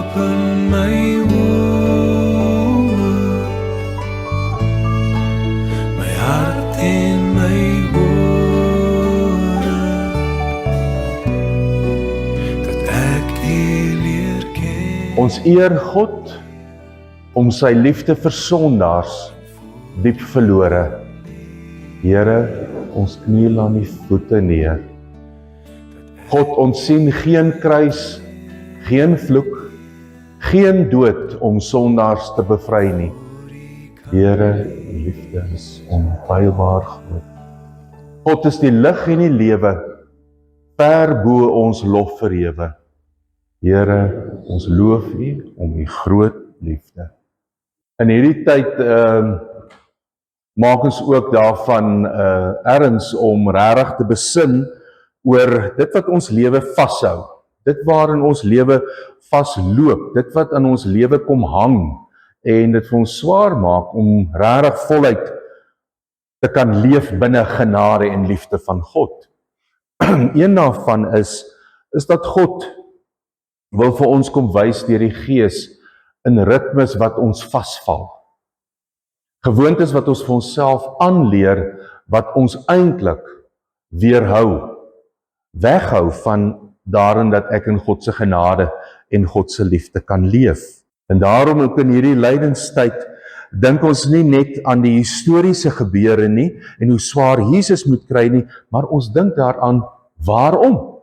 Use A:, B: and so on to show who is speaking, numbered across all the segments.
A: open my oë, my hart en my ore, dat ek U leer ken.
B: Ons eer God om sy liefde vir sondaars diep verlore. Here, ons kniel aan U voete neer. God, ons sien geen kruis, geen vloek, geen dood om sondaars te bevry nie. Here, U liefde is onpeibaar groot. God is die lig en die lewe, ver bo ons lof verhewe. Here, ons loof U om U groot liefde. In hierdie tyd maak ons ook daarvan erns om regtig te besin oor dit wat ons lewe vashou, dit waarin ons lewe vasloop, dit wat in ons lewe kom hang en dit vir ons swaar maak om regtig voluit te kan leef binne genade en liefde van God. Een daarvan is dat God wil vir ons kom wys deur die Gees in ritmes wat ons vasval. Gewoontes wat ons vir onsself aanleer, wat ons eintlik weerhou, weghou van daarin dat ek in God se genade en God se liefde kan leef. En daarom ook in hierdie lydenstyd dink ons nie net aan die historiese gebeure nie en hoe swaar Jesus moet kry nie, maar ons dink daaraan waarom?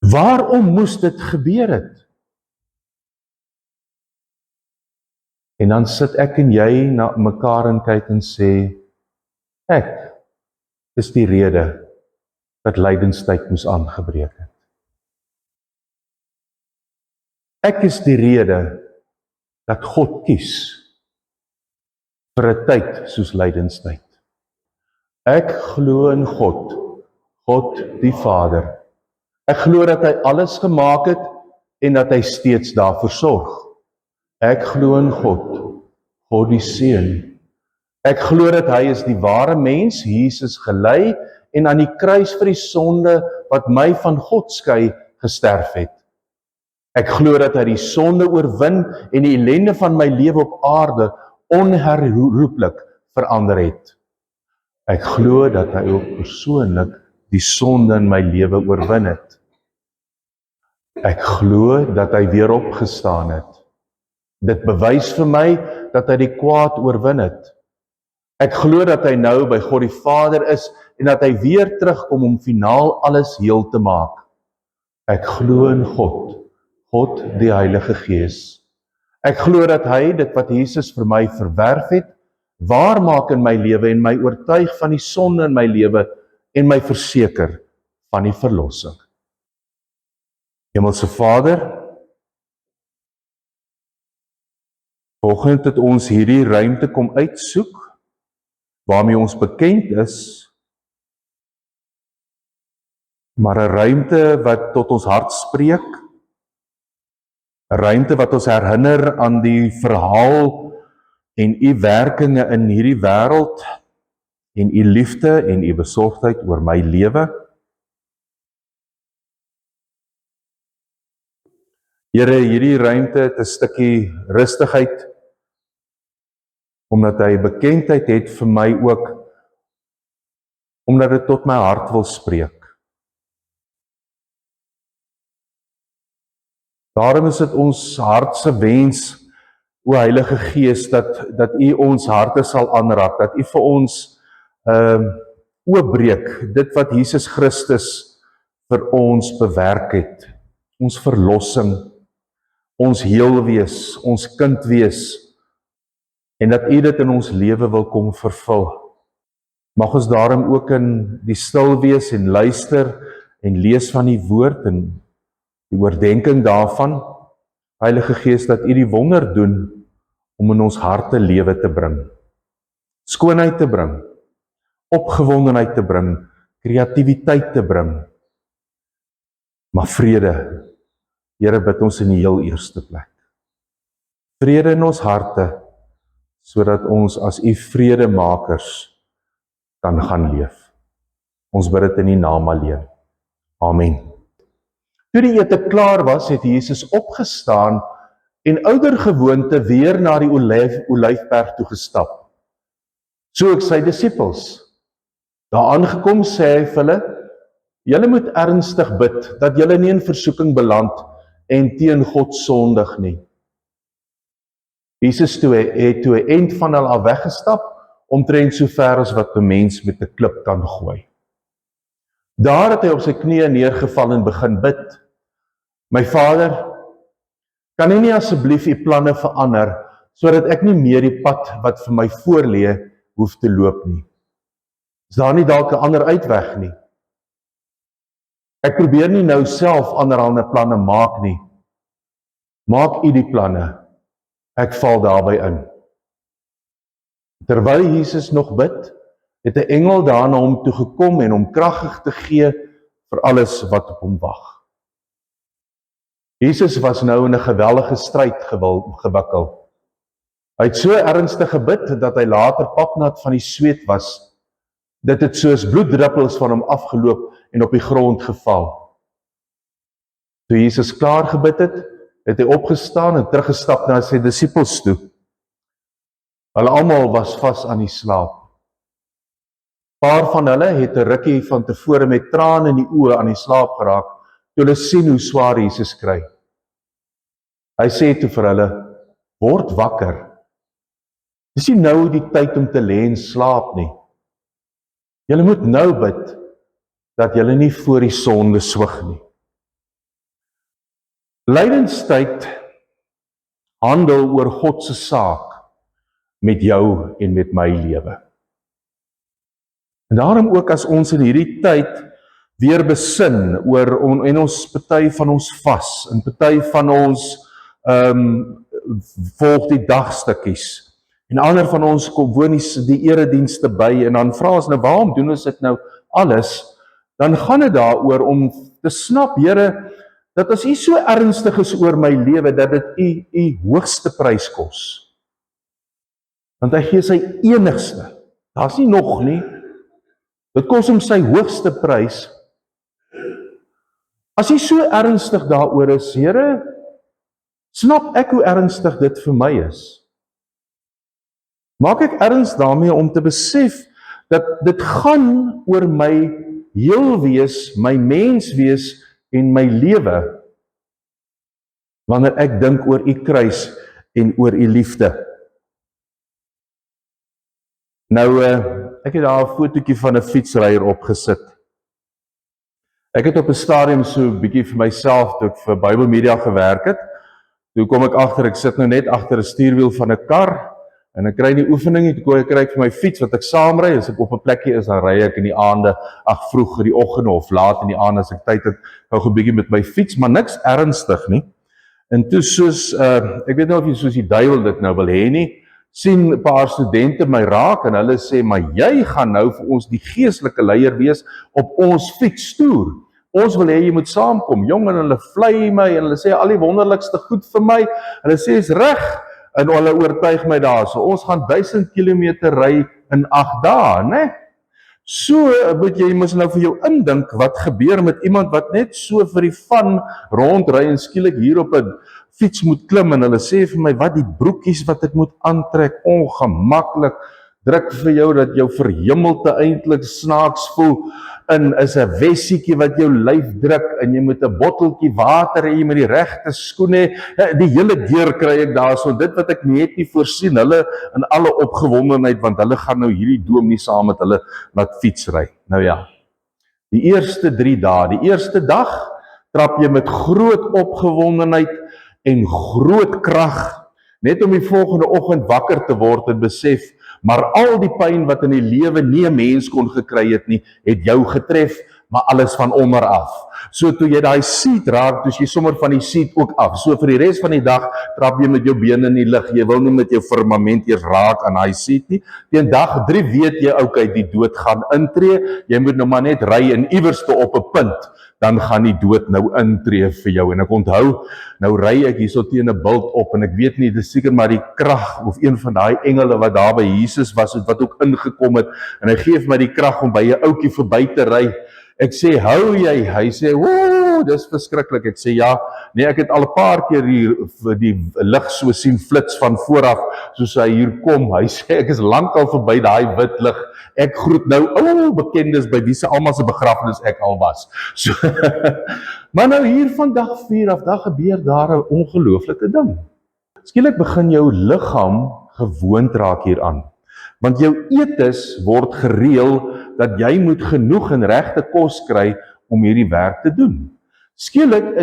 B: Waarom moes dit gebeur het? En dan sit ek en jy na mekaar en kyk en sê, ek is die rede dat lydenstyd moes aangebreek het. Ek is die rede dat God kies vir 'n tyd soos lydenstyd. Ek glo in God, God die Vader. Ek glo dat hy alles gemaak het en dat hy steeds daarvoor sorg. Ek glo in God, God die Seun. Ek glo dat hy is die ware mens, Jesus gelei en aan die kruis vir die sonde wat my van God skei gesterf het. Ek glo dat hy die sonde oorwin en die ellende van my lewe op aarde onherroepelik verander het. Ek glo dat hy ook persoonlik die sonde in my lewe oorwin het. Ek glo dat hy weer opgestaan het. Dit bewys vir my dat hy die kwaad oorwin het. Ek glo dat hy nou by God die Vader is en dat hy weer terugkom om finaal alles heel te maak. Ek glo in God, God die Heilige Gees. Ek glo dat hy dit wat Jesus vir my verwerf het, waar maak in my lewe en my oortuig van die sonde in my lewe en my verseker van die verlossing. Hemelse Vader, vanoggend het ons hierdie ruimte kom uitsoek, waarmee ons bekend is, maar 'n ruimte wat tot ons hart spreek, 'n ruimte wat ons herinner aan die verhaal en U werkinge in hierdie wêreld, en U liefde en U besorgdheid oor my lewe. Here, hierdie ruimte het 'n stukkie rustigheid, omdat hy bekendheid het vir my ook, omdat dit tot my hart wil spreek. Daarom is dit ons hart se wens, o Heilige Gees, dat U ons harte sal aanraak, dat U vir ons oopbreek, dit wat Jesus Christus vir ons bewerk het, ons verlossing, ons heel wees, ons kind wees, en dat U dit in ons lewe wil kom vervul. Mag ons daarom ook in die stil wees en luister en lees van die woord en die oordenking daarvan, Heilige Gees, dat U die wonder doen om in ons harte lewe te bring, skoonheid te bring, opgewondenheid te bring, kreatiwiteit te bring, maar vrede, Here, bid ons in die heel eerste plek. Vrede in ons harte, sodat ons as U vredemakers kan gaan leef. Ons bid dit in die naam alleen. Amen. Toe die ete klaar was, het Jesus opgestaan en oudergewoonte weer na die Olyfberg toe gestap. So ook sy disippels. Daar aangekom sê hy vir hulle, julle moet ernstig bid, dat julle nie in versoeking beland en teen God sondig nie. Jesus het toe 'n end van hulle af weggestap, omtrent so ver as wat 'n mens met 'n klip kan gooi. Daar het hy op sy knieë neergeval en begin bid. My Vader, kan U nie asseblief U planne verander, sodat ek nie meer die pad wat vir my voorlê hoef te loop nie? Is daar nie dalk 'n ander uitweg nie? Ek probeer nie nou self allerhande planne maak nie. Maak U die planne. Ek val daarby in. Terwyl Jesus nog bid, het 'n engel daar na hom toe gekom en hom krag te gee vir alles wat op hom wag. Jesus was nou in 'n geweldige stryd gewikkel. Hy het so ernstig gebid dat hy later papnat van die sweet was. Dit het soos bloeddruppels van hom afgeloop en op die grond geval. Toe Jesus klaar gebid het hy opgestaan en teruggestap na sy disippels toe. Hulle almal was vas aan die slaap. Paar van hulle het 'n rukkie van tevore met trane in die oë aan die slaap geraak, toe hulle sien hoe swaar Jesus kry. Hy sê toe vir hulle, word wakker. Dis nie nou die tyd om te lê en slaap nie. Julle moet nou bid, dat julle nie voor die sonde swig nie. Lydenstyd handel oor God se saak met jou en met my lewe. En daarom ook as ons in hierdie tyd weer besin oor en ons party van ons vas en party van ons volg die dagstukkies en ander van ons kom woon die eredienste by en dan vra ons nou waarom doen ons dit nou alles, dan gaan dit daaroor om te snap, Here, dat as U so ernstig is oor my lewe, dat dit U hoogste prys kos. Want hy gee sy enigste, daar's nie nog nie, dit kos hom sy hoogste prys. As U so ernstig daaroor is, Here, snap ek hoe ernstig dit vir my is. Maak ek erns daarmee om te besef dat dit gaan oor my heel wees, my mens wees en my lewe, wanneer ek dink oor U kruis en oor U liefde. Nou, ek het daar 'n fotootjie van 'n fietsryer opgesit. Ek het op 'n stadium so 'n bietjie vir myself, toe ek vir Bible Media gewerk het, toe kom ek agter, ek sit nou net agter 'n stuurwiel van 'n kar, en ek kry nie oefening nie, toe kry ek vir my fiets wat ek saamry, as ek op 'n plekkie is, dan ry ek in die aande, vroeg in die oggend of laat in die aand as ek tyd het, gou 'n bietjie met my fiets, maar niks ernstig nie. En toe soos, ek weet nou of jy soos die duiwel dit nou wil hê nie, sien 'n paar studente my raak en hulle sê, maar jy gaan nou vir ons die geestelike leier wees op ons fietstoer. Ons wil hê jy moet saamkom. Jong, en hulle vlei my en hulle sê al die wonderlikste goed vir my. Hulle sê is reg. En hulle oortuig my daar, so ons gaan 1000 km ry in 8 dae, né? So moet jy mos nou vir jou indink wat gebeur met iemand wat net so vir die van rondry en skielik hier op 'n fiets moet klim en hulle sê vir my wat die broekies wat ek moet aantrek, ongemaklik, druk vir jou dat jou verhemelte eintlik snaaks voel in is 'n wessietjie wat jou lyf druk en jy moet 'n botteltjie water hê, jy moet die regte skoene hê, die hele deur kry ek daar, so dit wat ek net nie voorsien, hulle in alle opgewondenheid, want hulle gaan nou hierdie doom nie saam met hulle laat fietsry. Nou ja, die eerste 3 dae, die eerste dag trap jy met groot opgewondenheid en groot krag, net om die volgende oggend wakker te word en besef, maar al die pyn wat in die lewe nie 'n mens kon gekry het nie, het jou getref, maar alles van onder af. So toe jy daai seat raak, dus jy sommer van die seat ook af. So vir die res van die dag trap jy met jou bene in die lug. Jy wil nie met jou firmament eers raak aan daai seat nie. Teen dag 3 weet jy, okay, die dood gaan intree. Jy moet nou maar net ry en iewers te op 'n punt, dan gaan die dood nou intree vir jou. En ek onthou, nou ry ek hierso teen 'n bult op en ek weet nie, dis seker maar die krag of een van daai engele wat daar by Jesus was, wat ook ingekom het en hy gee vir my die krag om by 'n ouetjie verby te ry. Ek sê, hou jy? Hy sê, woe, dis verskriklik. Ek sê, ja, nee, ek het al 'n paar keer die lig so sien flits van vooraf, soos hy hier kom. Hy sê, ek is lankal verby daai wit lig. Ek groet nou, bekendes by wie se almal se begrafnis ek al was. So, maar nou hier van dag 4 af, daar gebeur daar 'n ongelooflike ding. Skielik begin jou liggaam gewoond raak hieraan. Want jou eetes word gereël dat jy moet genoeg en regte kos kry om hierdie werk te doen. Skielik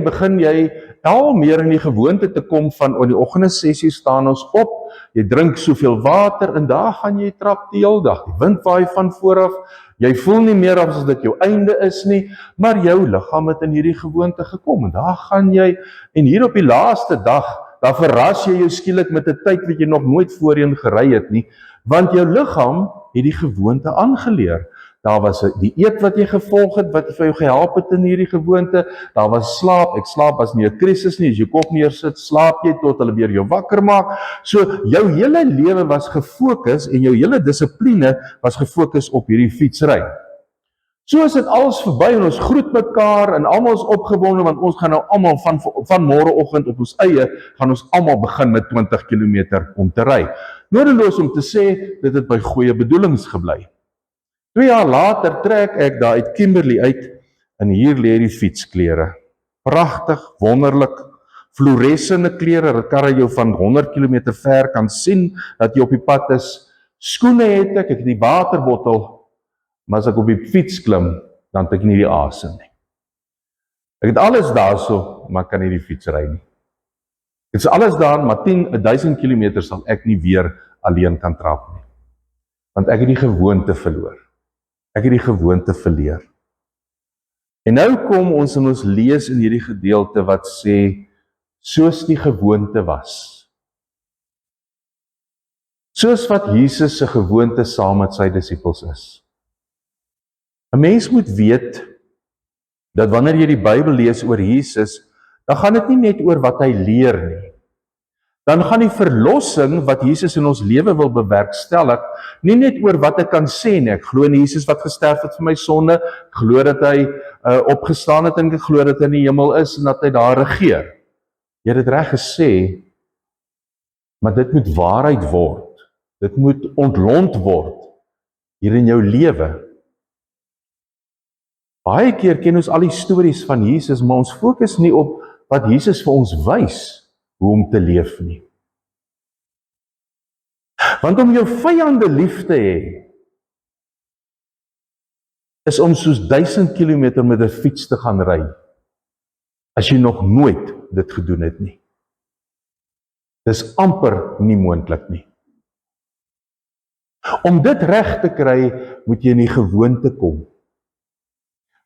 B: begin jy al meer in die gewoonte te kom van in die oggende 6:00 staan ons op, jy drink soveel water en daar gaan jy trap die hele dag. Die wind waai van vooraf, jy voel nie meer as dit jou einde is nie, maar jou liggaam het in hierdie gewoonte gekom en daar gaan jy en hier op die laaste dag, daar verras jy jou skielik met 'n tyd wat jy nog nooit voorheen gery het nie, want jou liggaam het die gewoonte aangeleer. Daar was die eet wat jy gevolg het, wat vir jou gehelp het in hierdie gewoonte, daar was slaap, slaap was nie 'n krisis nie, as jy kop neersit, slaap jy tot hulle weer jou wakker maak, so jou hele lewe was gefokus en jou hele dissipline was gefokus op hierdie fietsry. So is dit alles verby en ons groet mekaar en almal is opgewonde want ons gaan nou almal van môreoggend op ons eie gaan ons almal begin met 20 km om te ry. Nodeloos om te sê dit het by goeie bedoelings gebly. 2 jaar later trek ek daar uit Kimberley uit en hier lê die fietsklere. Pragtig, wonderlik, fluorescente klere, dat karre jou van 100 km ver kan sien dat jy op die pad is. Skoene het ek die waterbottel, maar as ek op die fiets klim, dan het ek nie die asem nie. Ek het alles daarso, maar kan nie die fiets ry nie. Dit is alles daar, maar 1000 km sal ek nie weer alleen kan trap nie. Want ek het die gewoonte verloor. Ek het die gewoonte verleer. En nou kom ons en ons lees in hierdie gedeelte wat sê, soos die gewoonte was. Soos wat Jesus se gewoonte saam met sy disippels is. 'n Mens moet weet, dat wanneer jy die Bybel lees oor Jesus, dan gaan dit nie net oor wat hy leer nie. Dan gaan die verlossing wat Jesus in ons lewe wil bewerkstellig, nie net oor wat ek kan sê nie. Ek glo in Jesus wat gesterf het vir my sonde, ek glo dat hy opgestaan het en ek glo dat hy in die hemel is en dat hy daar regeer. Jy het dit reg gesê, maar dit moet waarheid word. Dit moet ontlont word hier in jou lewe. Baie keer ken ons al die stories van Jesus, maar ons fokus nie op wat Jesus vir ons wys hoe om te leef nie. Want om jou vyande lief te hê, is om soos 1000 km met 'n fiets te gaan ry, as jy nog nooit dit gedoen het nie. Dis amper nie moontlik nie. Om dit reg te kry, moet jy in die gewoonte kom.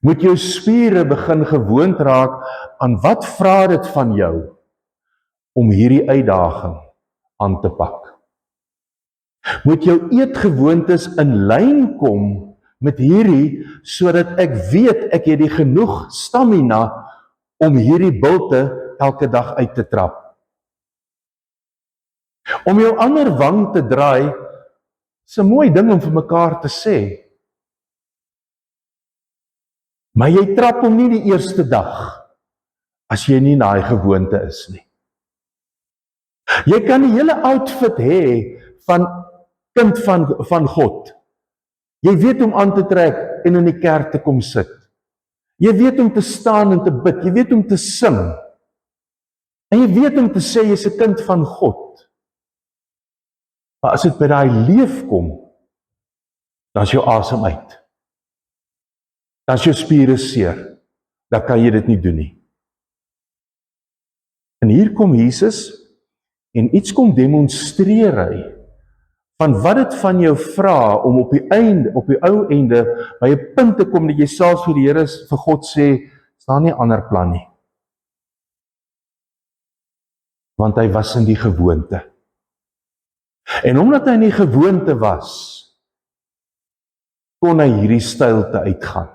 B: Moet jou spiere begin gewoond raak aan wat vra dit van jou om hierdie uitdaging aan te pak. Moet jou eetgewoontes in lyn kom met hierdie, sodat ek weet ek het die genoeg stamina om hierdie bulte elke dag uit te trap. Om jou ander wang te draai, is 'n mooi ding om vir mekaar te sê. Maar jy trap hom nie die eerste dag, as jy nie in daai gewoonte is nie. Jy kan die hele outfit hê van kind van God. Jy weet om aan te trek en in die kerk te kom sit. Jy weet om te staan en te bid. Jy weet om te sing. En jy weet om te sê jy's 'n kind van God. Maar as dit by daai leef kom, dan is jou asem uit. Dan is jou spiere seer. Dan kan jy dit nie doen nie. En hier kom Jesus en iets kom demonstreer hy van wat dit van jou vra om op die ou einde by 'n punt te kom dat jy selfs vir die Here vir God sê, staan nie ander plan nie. Want hy was in die gewoonte. En omdat hy in die gewoonte was, kon hy hierdie stylte uitgaan.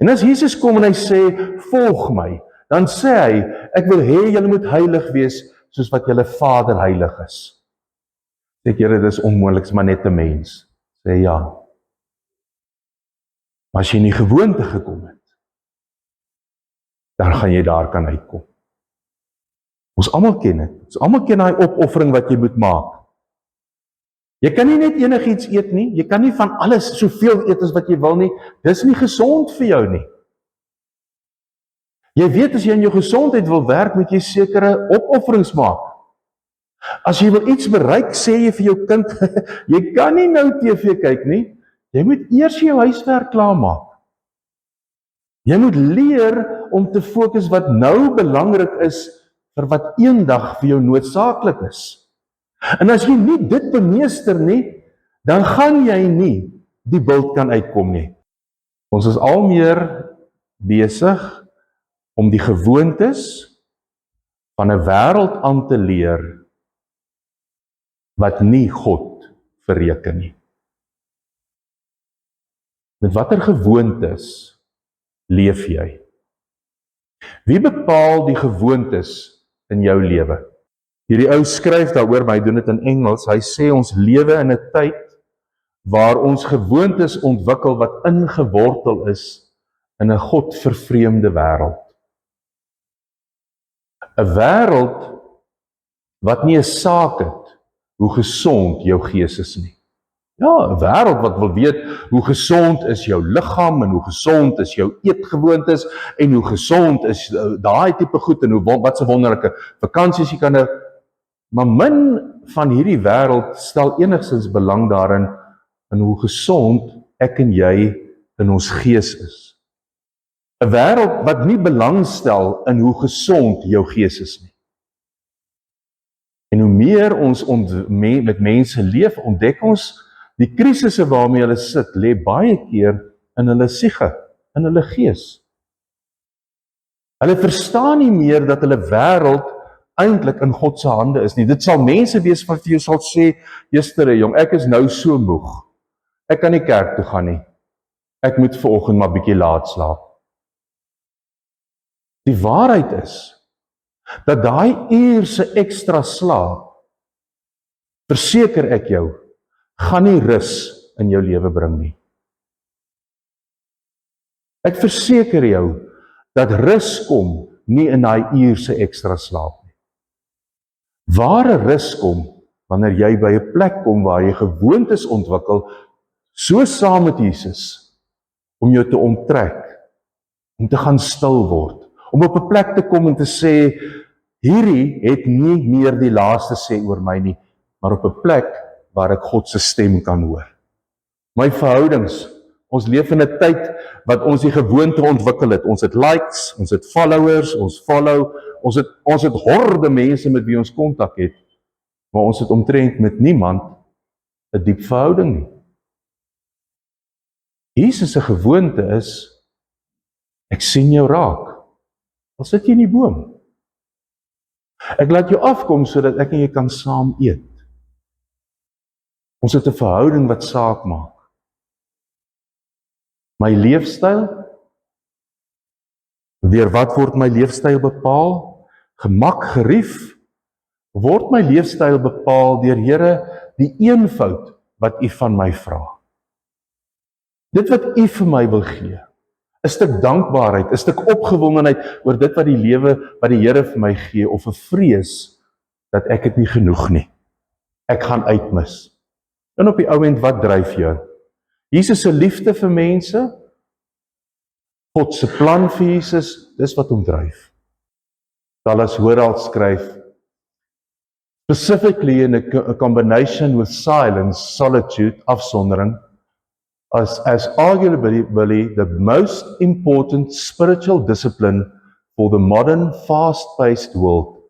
B: En as Jesus kom en hy sê, volg my, dan sê hy, ek wil hê julle moet heilig wees, soos wat julle Vader heilig is. Sê ek, Here, dis onmoontlik, maar net 'n mens. Sê ja. Maar as jy in die gewoonte gekom het, dan gaan jy daar kan uitkom. Ons almal ken dit. Ons almal ken daai opoffering wat jy moet maak. Jy kan nie net enigiets eet nie, jy kan nie van alles soveel eet as wat jy wil nie, dis nie gesond vir jou nie. Jy weet as jy in jou gesondheid wil werk, moet jy sekere opofferings maak. As jy wil iets bereik, sê jy vir jou kind, jy kan nie nou TV kyk nie, jy moet eers jou huiswerk klaarmaak. Jy moet leer om te fokus wat nou belangrik is, vir wat eendag vir jou noodsaaklik is. En as jy nie dit bemeester nie, dan gaan jy nie die bult kan uitkom nie. Ons is al meer besig om die gewoontes van 'n wêreld aan te leer wat nie God verreken nie. Met watter gewoontes leef jy? Wie bepaal die gewoontes in jou lewe? Hierdie ou skryf daaroor, maar hy doen dit in Engels. Hy sê ons lewe in 'n tyd waar ons gewoontes ontwikkel wat ingewortel is in 'n godvervreemde wêreld. 'n Wêreld wat nie 'n saak het hoe gesond jou gees is nie. Ja, 'n wêreld wat wil weet hoe gesond is jou liggaam en hoe gesond is jou eetgewoontes en hoe gesond is daai tipe goed en wat se wonderlike vakansies jy kan hê. Maar min van hierdie wêreld stel enigstens belang daarin in hoe gesond ek en jy in ons gees is. 'n Wêreld wat nie belang stel in hoe gesond jou gees is nie. En hoe meer ons met mense leef, ontdek ons die krisisse waarmee hulle sit, lê baie keer in hulle siege, in hulle gees. Hulle verstaan nie meer dat hulle wêreld eintlik in God se hande is nie. Dit sal mense wees wat vir jou sal sê, "Juster, jong, ek is nou so moeg. Ek kan nie kerk toe gaan nie. Ek moet vanoggend maar bietjie laat slaap." Die waarheid is dat daai uur se ekstra slaap, verseker ek jou, gaan nie rus in jou lewe bring nie. Ek verseker jou dat rus kom nie in daai uur se ekstra slaap nie. Ware rus kom wanneer jy by 'n plek kom waar jy gewoontes ontwikkel, so saam met Jesus, om jou te onttrek, om te gaan stil word, om op 'n plek te kom en te sê, hierdie het nie meer die laaste sê oor my nie, maar op 'n plek waar ek God se stem kan hoor. My verhoudings, ons leef in 'n tyd wat ons die gewoonte ontwikkel het. Ons het likes, ons het followers, ons follow, ons het horde mense met wie ons kontak het, maar ons het omtrent met niemand 'n diep verhouding nie. Jesus se gewoonte is, ek sien jou raak, al sit jy in die boom. Ek laat jou afkom sodat ek en jy kan saam eet. Ons het 'n verhouding wat saak maak. My leefstyl, deur wat word my leefstyl bepaal? Gemak, gerief, word my leefstyl bepaal deur Here die eenvoud wat U van my vra. Dit wat U vir my wil gee, 'n stuk dankbaarheid, 'n stuk opgewondenheid oor dit wat die lewe wat die Here vir my gee, of 'n vrees dat ek dit nie genoeg nie. Ek gaan uitmis. En op die ou end, wat dryf jou? Jesus se liefde vir mense, God se plan vir Jesus, dis wat hom dryf. Dallas Willard skryf, specifically in a combination with silence, solitude, afsondering, as arguably the most important spiritual discipline for the modern fast-paced world,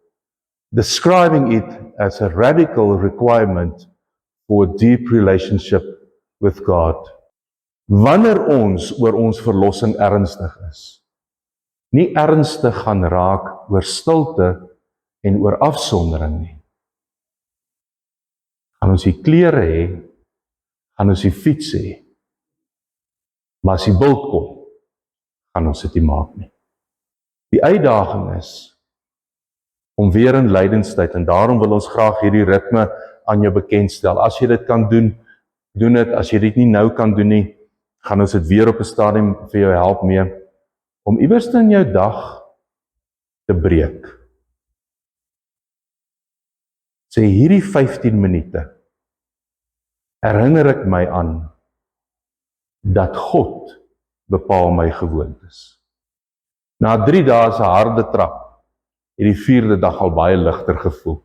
B: describing it as a radical requirement for a deep relationship with God. Wanneer ons oor ons verlossing ernstig is, nie ernstig gaan raak oor stilte en oor afsondering nie. Gaan ons die klere hê, gaan ons die fiets hê, maar as die bult kom, gaan ons dit nie maak nie. Die uitdaging is om weer in lydenstyd, en daarom wil ons graag hierdie ritme aan jou bekendstel. As jy dit kan doen, doen dit. As jy dit nie nou kan doen nie, gaan ons dit weer op 'n stadium vir jou help mee, om iewers in jou dag te breek. Sê hierdie 15 minute herinner ek my aan dat God bepaal my gewoontes. Na 3 dae se harde trap het die 4de dag al baie ligter gevoel.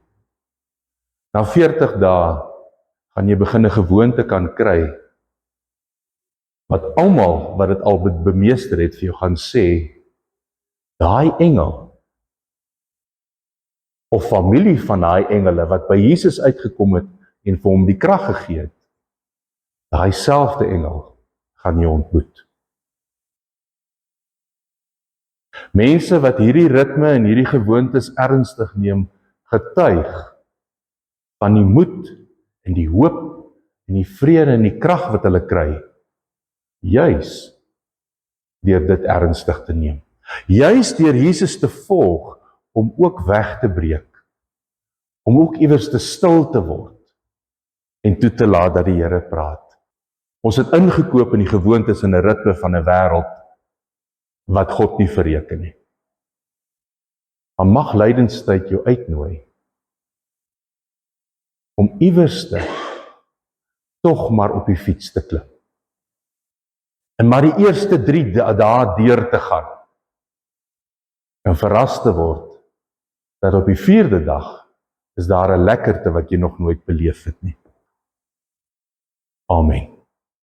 B: Na 40 dae gaan jy begin 'n gewoonte kan kry wat almal wat dit al bemeester het vir jou gaan sê, daai engel of familie van daai engele wat by Jesus uitgekom het en vir hom die krag gegee het, daai selfde engel gaan jy ontmoet. Mense wat hierdie ritme en hierdie gewoontes ernstig neem, getuig van die moed en die hoop en die vrede en die krag wat hulle kry, juis deur dit ernstig te neem. Juis deur Jesus te volg om ook weg te breek, om ook iewers te stil te word en toe te laat dat die Here praat. Ons het ingekoop in die gewoontes en 'n ritme van 'n wêreld wat God nie verreken nie. Maar mag lydenstyd jou uitnooi om iewerste tog maar op die fiets te klim. En maar die eerste 3 dae deur te gaan en verras te word dat op die 4de dag is daar 'n lekkerte wat jy nog nooit beleef het nie. Amen.